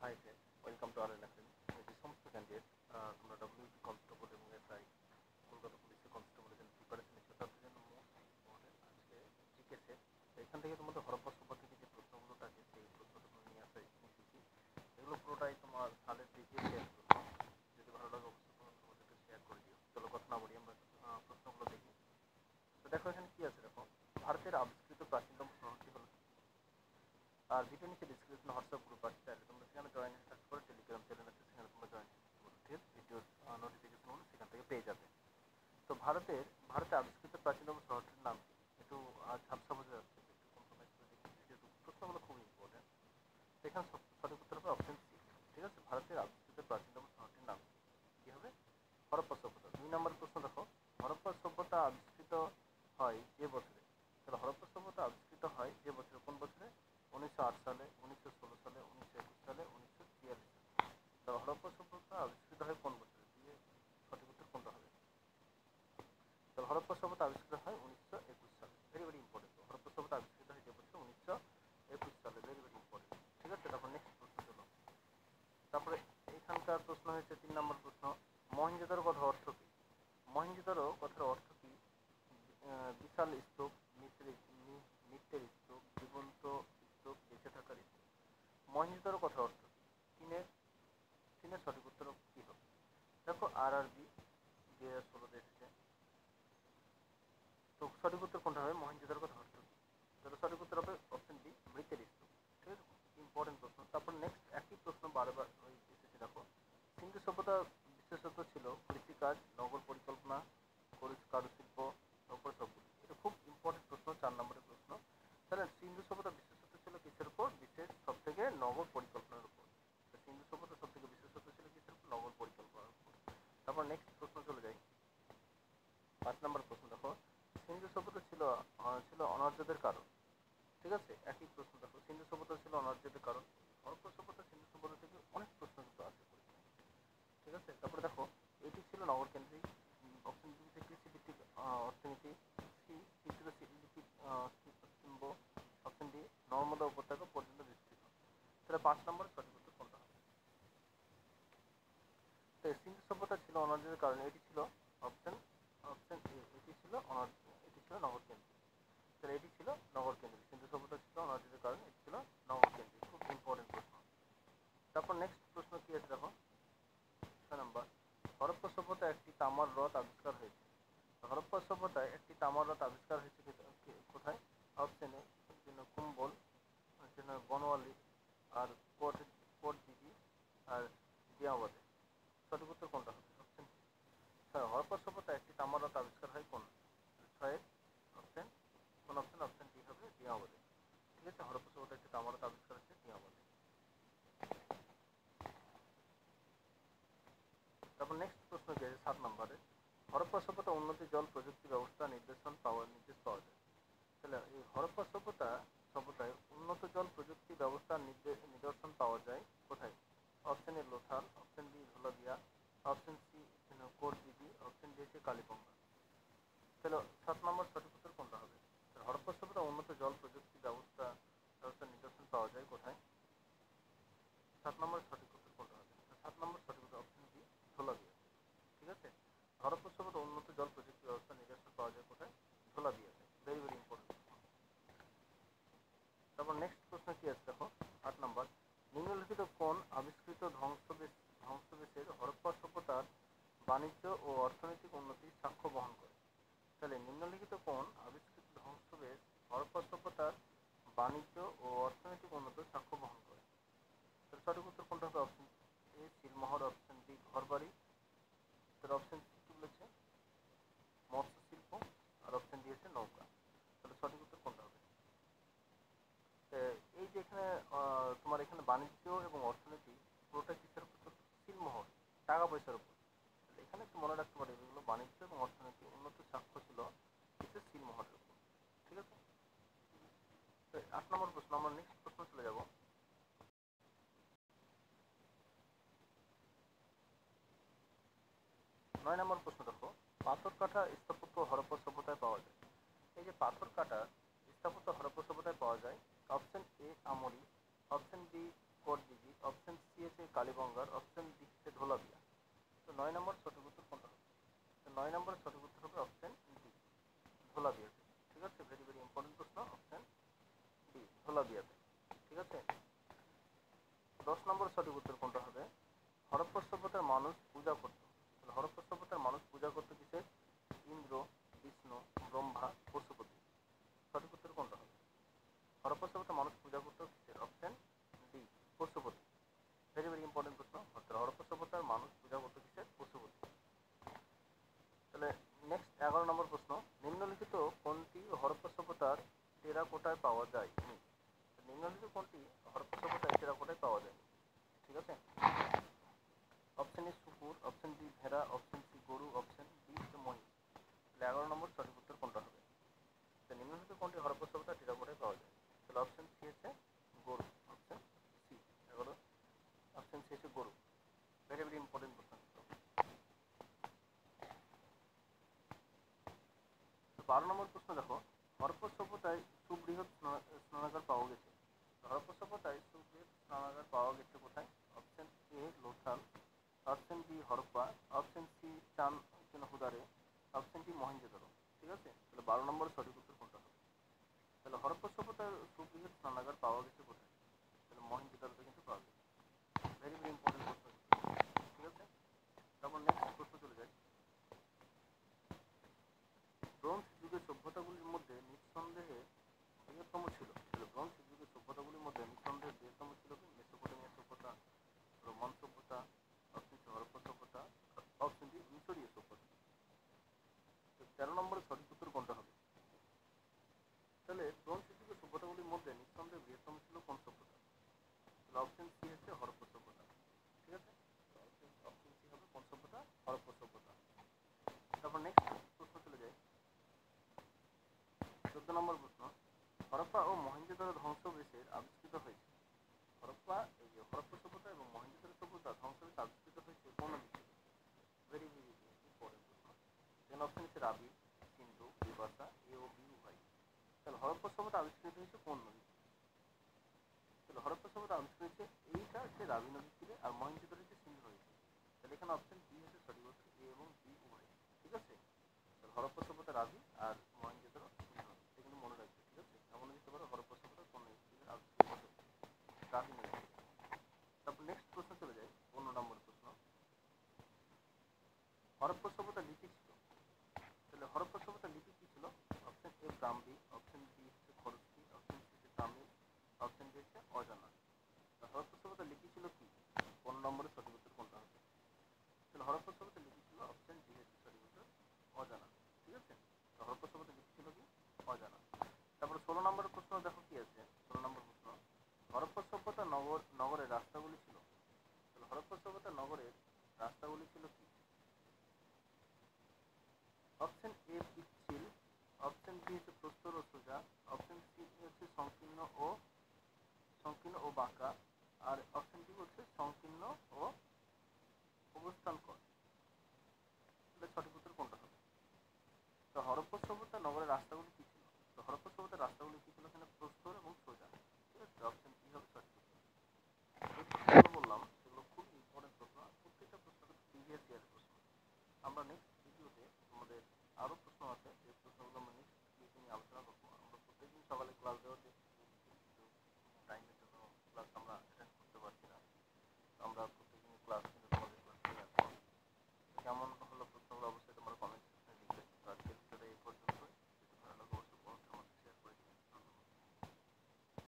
Hi friend, welcome to R academy. যে সমস্ত candidate তোমরা ডব্লিউপি কনস্টেবল এবং এসআই কলকাতা পুলিশের কনস্টেবলের জন্য প্রিপারেশন নিচ্ছ, তাদের জন্য মোস্ট ইম্পর্টেন্ট আজকে জিকে সেট। এখান থেকে তোমাদের হরপ্পা সভ্যতা থেকে যে প্রশ্নগুলো থাকে সেই প্রশ্নগুলো নিয়ে আসা এসেছি। এগুলো পুরোটাই তোমার সালের দিকে শেয়ার করবো। যদি ভালো লাগে অবশ্যই তোমরা তোমাদেরকে শেয়ার করে দিও। চলো কথা না বলি, আমরা প্রশ্নগুলো দেখি। তো দেখো এখানে কি আছে, দেখো ভারতের আবিষ্কৃত প্রাচীনতম শহরটি হলো। আর ভিডিও নিচে ডিসক্রিপশনে হোয়াটসঅ্যাপ গ্রুপ আছে, চাইলে তোমরা সেখানে জয়েন হয়ে থাকতে পারো। টেলিগ্রাম চ্যানেল আছে, সেখানে তোমরা জয়েন হয়ে থাকতে পারো। ঠিক আছে, ভিডিওর নোটিফিকেশনগুলো সেখান থেকে পেয়ে যাবে। তো ভারতে আবিষ্কৃত প্রাচীনতম শহরটির নাম কি? একটু ঝাপসা বোঝা যাচ্ছে, একটু কম্প্রোমাইজ করে দেখি। যেহেতু প্রশ্নগুলো খুবই ইম্পর্টেন্ট, এখানে সঠিক উত্তর হবে অপশন সি। ঠিক আছে, ভারতের আবিষ্কৃত প্রাচীনতম শহরটির নাম কি হবে? হরপ্পা সভ্যতা। 2 নম্বর প্রশ্ন দেখো, হরপ্পা সভ্যতা আবিষ্কৃত হয় যে বছরে? তাহলে হরপ্পা সভ্যতা আবিষ্কৃত হয় যে বছরে, কোন বছরে? 1908 সালে, 1916 সালে, 1921 সালে, 1943 সালে। তাহলে হরপ্পা সভ্যতা আবিষ্কৃত হয় কোন বছরে? সঠিক উত্তর কোনটা হবে? তাহলে হরপ্পা সভ্যতা আবিষ্কৃত হয় 1921 সালে। Very very important. হরপ্পা সভ্যতা আবিষ্কৃত হয় যে বছর 1921 সালে। Very very important. ঠিক আছে, তারপর নেক্সট প্রশ্ন চলো। তারপরে এখানকার প্রশ্ন হয়েছে 3 নম্বর প্রশ্ন, মহেঞ্জোদারো কথার অর্থ কি? মহেঞ্জোদারো কথার অর্থ কি? বিশাল স্তূপ, নৃত্যের স্তূপ, জীবন্ত স্তূপ, বেঁচে থাকার স্তূপ। মহেঞ্জোদারো কথার অর্থ কি? চীনের চীনের সঠিক উত্তর কি হবে? দেখো RRB 2016 এসেছে। তো সঠিক উত্তর কোনটা হবে? মহেঞ্জোদারো কথার অর্থ কি? তাহলে সঠিক উত্তর হবে অপশন বি, মৃতের স্তূপ। ঠিক আছে, ইম্পর্টেন্ট প্রশ্ন। তারপর নেক্সট একই প্রশ্ন বারবার এসেছে। দেখো সিন্ধু সভ্যতা বিশেষত ছিল কৃষিকাজ, নগর পরিকল্পনা, কারুশিল্প, সবগুলি। এটা খুব ইম্পর্টেন্ট প্রশ্ন, 4 নম্বরের প্রশ্ন। তাহলে সিন্ধু সভ্যতা বিশেষত ছিল কিসের উপর? বিশেষ সব থেকে নগর পরিকল্পনার উপর। সিন্ধু সভ্যতা সব থেকে বিশেষত ছিল কিসের উপর? নগর পরিকল্পনার উপর। তারপর নেক্সট প্রশ্ন চলে যাই, 5 নম্বর প্রশ্ন দেখো, সিন্ধু সভ্যতা ছিল অনার্যদের কারণ। ঠিক আছে, একই প্রশ্ন দেখো, সিন্ধু সভ্যতা ছিল অনার্যদের কারণ। হরপ্পা সভ্যতা সিন্ধু সভ্যতা থেকে অনেক প্রশ্ন কিন্তু আসে পরীক্ষায়। ঠিক আছে, তারপরে দেখো এটি ছিল নগর কেন্দ্রিক। অপশন বি তে কৃষি ভিত্তিক অর্থনীতি। সি ছিল শিল্প। অপশন ডি নর্মদা উপত্যকা পর্যন্ত বিস্তৃত। তাহলে 5 নম্বর সঠিক উত্তর কোনটা হবে? তো সিন্ধু সভ্যতা ছিল অনার্যদের কারণে, এটি ছিল অপশন অপশন এ, এটি ছিল নগর কেন্দ্রিক। তাহলে এটি ছিল নগর কেন্দ্রিক। সিন্ধু সভ্যতা ছিল অনার্যদের কারণে, এটি ছিল নগর কেন্দ্রিক। খুব ইম্পর্টেন্ট প্রশ্ন। তারপর নেক্সট প্রশ্ন কি আছে দেখো, 6 নম্বর, হরপ্পা সভ্যতায় একটি তামার রথ আবিষ্কার হয়েছে। হরপ্পা সভ্যতায় একটি তামার রথ আবিষ্কার হয়েছে কোথায়? অপশন এ কুম্বল, বনওয়ালি, আর কোট দিঘি, আর জিয়াবাদে। সঠিক উত্তর কোনটা হবে? Option C. হরপ্পা সভ্যতায় একটি তামার রথ আবিষ্কার হয় কোন? 6 অপশন, কোন অপশন? অপশন ডি হবে, জিয়াবাদে। ঠিক আছে, হরপ্পা সভ্যতায় একটি তামার রথ আবিষ্কার হচ্ছে জিয়াবাদে। তারপর নেক্সট প্রশ্ন কি আছে 7 নম্বরে, হরপ্পা সভ্যতা উন্নতি জল প্রযুক্তি ব্যবস্থা নির্দেশ পাওয়া যায়। তাহলে এই হরপ্পা সভ্যতায় উন্নত জল প্রযুক্তি ব্যবস্থার নিদর্শন পাওয়া যায় কোথায়? Option A Lothal, option B Dholavira, option C Kot Diji, option D হচ্ছে কালীগঙ্গা। তাহলে 7 নম্বর সঠিক উত্তর কোনটা হবে? হরপ্পা সভ্যতা উন্নত জল প্রযুক্তি ব্যবস্থার নিদর্শন পাওয়া যায় কোথায়? 7 নম্বর সঠিক উত্তর কোনটা হবে? 7 নম্বর সঠিক উত্তর অপশন বি, ধোলাবিয়া। ঠিক আছে, হরপ্পা সভ্যতা উন্নত জল প্রযুক্তি ব্যবস্থার নিদর্শন পাওয়া যায় কোথায়? ধোলাবিয়াতে। Very very important. তারপর নেক্সট প্রশ্ন কি আছে দেখো, 8 নম্বর, নিম্নলিখিত কোন আবিষ্কৃত ধ্বংসবেশের হরপ্পা সভ্যতার বাণিজ্য ও অর্থনৈতিক উন্নতির সাক্ষ্য বহন করে? তাহলে নিম্নলিখিত কোন আবিষ্কৃত ধ্বংসবেশ হরপ্পা সভ্যতার বাণিজ্য ও অর্থনৈতিক উন্নতির সাক্ষ্য বহন করে? তাহলে সঠিক উত্তর কোনটা হবে? অপশন এ সিলমোহর, অপশন বি ঘরবাড়ি, তাহলে অপশন সি কি বলেছে? মৎস্য শিল্প, আর অপশন ডি হচ্ছে নৌকা। তাহলে সঠিক উত্তর কোনটা হবে? এই যে এখানে তোমার এখানে বাণিজ্য এবং অর্থনীতি পুরোটা কিসের উপর? সিলমোহর, টাকা পয়সার উপর। এখানে একটু মনে রাখতে পারি, এগুলো বাণিজ্য এবং অর্থনীতি উন্নত সাক্ষ্য ছিল কিসের? সিলমোহরের উপর। ঠিক আছে, 8 নম্বর প্রশ্ন। আমরা নেক্সট প্রশ্ন চলে যাব। 9 নম্বর প্রশ্ন দেখো, পাথর কাটা স্থাপত্য হরপ্পা সভ্যতায় পাওয়া যায়। এই যে পাথর কাটা স্থাপত্য হরপ্পা সভ্যতায় পাওয়া যায়, option A Amri, option B Kot Diji, option C গঙ্গার, অপশন ডি হচ্ছে ধোলাবিয়া। তো 9 নম্বর সঠিক উত্তর কোনটা হবে? তো 9 নম্বরের সঠিক উত্তর হবে অপশন ডি, ধোলাবিয়াতে। ঠিক আছে, ভেরি ভেরি ইম্পর্টেন্ট প্রশ্ন, অপশন ডি, ধোলাবিয়াতে। ঠিক আছে। 10 নম্বর সঠিক উত্তর কোনটা হবে? হরপ্পা সভ্যতার মানুষ পূজা করত। হরপ্পা সভ্যতার মানুষ পূজা করত কিসে? ইন্দ্র, বিষ্ণু, ব্রহ্মা, পশুপতি। সঠিক উত্তর কোনটা হবে? হরপ্পা সভ্যতার মানুষ পূজা করত কিসের? Option D, Pashupati. Very very important প্রশ্ন। অর্থাৎ হরপ্পা সভ্যতার মানুষ পূজা করত কিসের? পশুপতি। তাহলে নেক্সট 11 নম্বর প্রশ্ন, নিম্নলিখিত কোনটি হরপ্পা সভ্যতার টেরাকোটায় পাওয়া যায়নি? নিম্নলিখিত কোনটি হরপ্পা সভ্যতায় টেরাকোটায় পাওয়া যায়নি? ঠিক আছে। অপশন এ শুকুর, অপশন বি ভেড়া, অপশন সি গরু, অপশন ডি হচ্ছে মহিষ। 11 নম্বর সঠিক উত্তর কোনটা হবে? নিম্নলিখিত কোনটি হরপ্পা সভ্যতার টেরাকোটায় পাওয়া যায়? তাহলে অপশন সি হচ্ছে গরু, অপশন সি। 11 অপশন সি হচ্ছে গরু। ভেরি ভেরি ইম্পর্টেন্ট প্রশ্ন। 12 নম্বর প্রশ্ন দেখো, হরপ্পা সভ্যতায় সুবৃহৎ স্নানাগার পাওয়া গেছে। হরপ্পা সভ্যতায় সুবৃহৎ স্নানাগার পাওয়া গেছে কোথায়? Option A Lothal, option B Harappa, option C Chanhudaro, option D Mohenjodaro. ঠিক আছে। তাহলে 12 নম্বর সঠিক উত্তর কোনটা হবে? তাহলে হরপ্পা সভ্যতার সুবৃহৎ স্নানাগার পাওয়া গেছে কোথায়? তাহলে মহেঞ্জোদারোতে কিন্তু পাওয়া গেছে। ভেরি ভেরি ইম্পর্টেন্ট প্রশ্ন। ঠিক আছে। তারপর নেক্সট প্রশ্ন চলে যায়, ব্রোঞ্জ যুগের সভ্যতাগুলির মধ্যে নিঃসন্দেহে বৃহত্তম ছিল। তাহলে ব্রোঞ্জ যুগের সভ্যতাগুলির মধ্যে নিঃসন্দেহে বৃহত্তম ছিল কি? মেসোপটেমিয়া সভ্যতা, রোমান সভ্যতা, অপশন সি হরপ্পা সভ্যতা, অপশন ডি মিশরীয় সভ্যতা। তো 13 নম্বরের সঠিক উত্তর কোনটা হবে? তাহলে ব্রোঞ্জ যুগের সভ্যতাগুলির মধ্যে নিঃসন্দেহে বৃহত্তম ছিল কোন সভ্যতা? তাহলে অপশন সি হচ্ছে হরপ্পা সভ্যতা। ঠিক আছে। অপশন সি হবে কোন সভ্যতা? হরপ্পা সভ্যতা। তারপর নেক্সট প্রশ্ন চলে যায়, 14 নম্বর প্রশ্ন, হরপ্পা ও মহেঞ্জোদারো ধ্বংসাবশেষের আবিষ্কৃত হয়েছে। হরপ্পা সভ্যতা এবং মহেঞ্জোদারো সভ্যতা ধ্বংসাবশেষ আবিষ্কৃত হয়েছে কোন নদীতে? ভেরি ভেরি ইম্পর্টেন্ট প্রশ্ন। দেন অপশন হচ্ছে রাবি, সিন্ধু, বিপাশা, এ ও বি উভয়। তাহলে হরপ্পা সভ্যতা আবিষ্কৃত হয়েছে কোন নদীতে? তাহলে হরপ্পা সভ্যতা আবিষ্কৃত হয়েছে, এইটা হচ্ছে রাবি নদীর তীরে, আর মহেঞ্জোদারো হচ্ছে সিন্ধু নদীর তীরে। তাহলে এখানে অপশন বি হচ্ছে সঠিক উত্তর, এ এবং বি উভয়। ঠিক আছে। তাহলে হরপ্পা সভ্যতা রাবি আর মহেঞ্জোদারো সিন্ধু নদী, এটা কিন্তু মনে রাখবে। ঠিক আছে। এমন দিতে পারো হরপ্পা সভ্যতা কোন নদী থেকে আবিষ্কৃত হয়েছে? রাবি নদী থেকে। তারপর নেক্সট প্রশ্ন চলে যায়, 15 নম্বর প্রশ্ন, হরপ্পা সভ্যতা লিপি ছিল। তাহলে হরপ্পা সভ্যতা লিপি কি ছিল? Option A Brahmi, option B হচ্ছে খরস্কি, অপশন সি হচ্ছে তামিল, অপশন ডি হচ্ছে অজানা। হরপ্পা সভ্যতা লিপি ছিল কি? 15 নম্বরের সঠিক উত্তর কোনটা হবে? তাহলে হরপ্পা সভ্যতা লিপি ছিল অপশন ডি হচ্ছে সঠিক উত্তর, অজানা। ঠিক আছে। হরপ্পা সভ্যতা লিপি ছিল কি? অজানা। তারপরে 16 নম্বরের প্রশ্ন দেখো কি আছে। 16 নম্বর প্রশ্ন, হরপ্পা সভ্যতা নগরের রাস্তাগুলি ছিল। তাহলে হরপ্পা সভ্যতা নগরের রাস্তাগুলি ছিল কি? অপশন এ পিচ্ছিল, অপশন বি হচ্ছে প্রস্তর ও সোজা, অপশন সি হচ্ছে সংকীর্ণ ও বাঁকা, আর অপশন ডি হচ্ছে সংকীর্ণ ও অবস্থানকর। তাহলে সঠিক উত্তর কোনটা হবে? তো হরপ্পা সভ্যতা নগরের রাস্তাগুলি কি ছিল? তো হরপ্পা সভ্যতার রাস্তাগুলি কি ছিল? এখানে প্রস্তর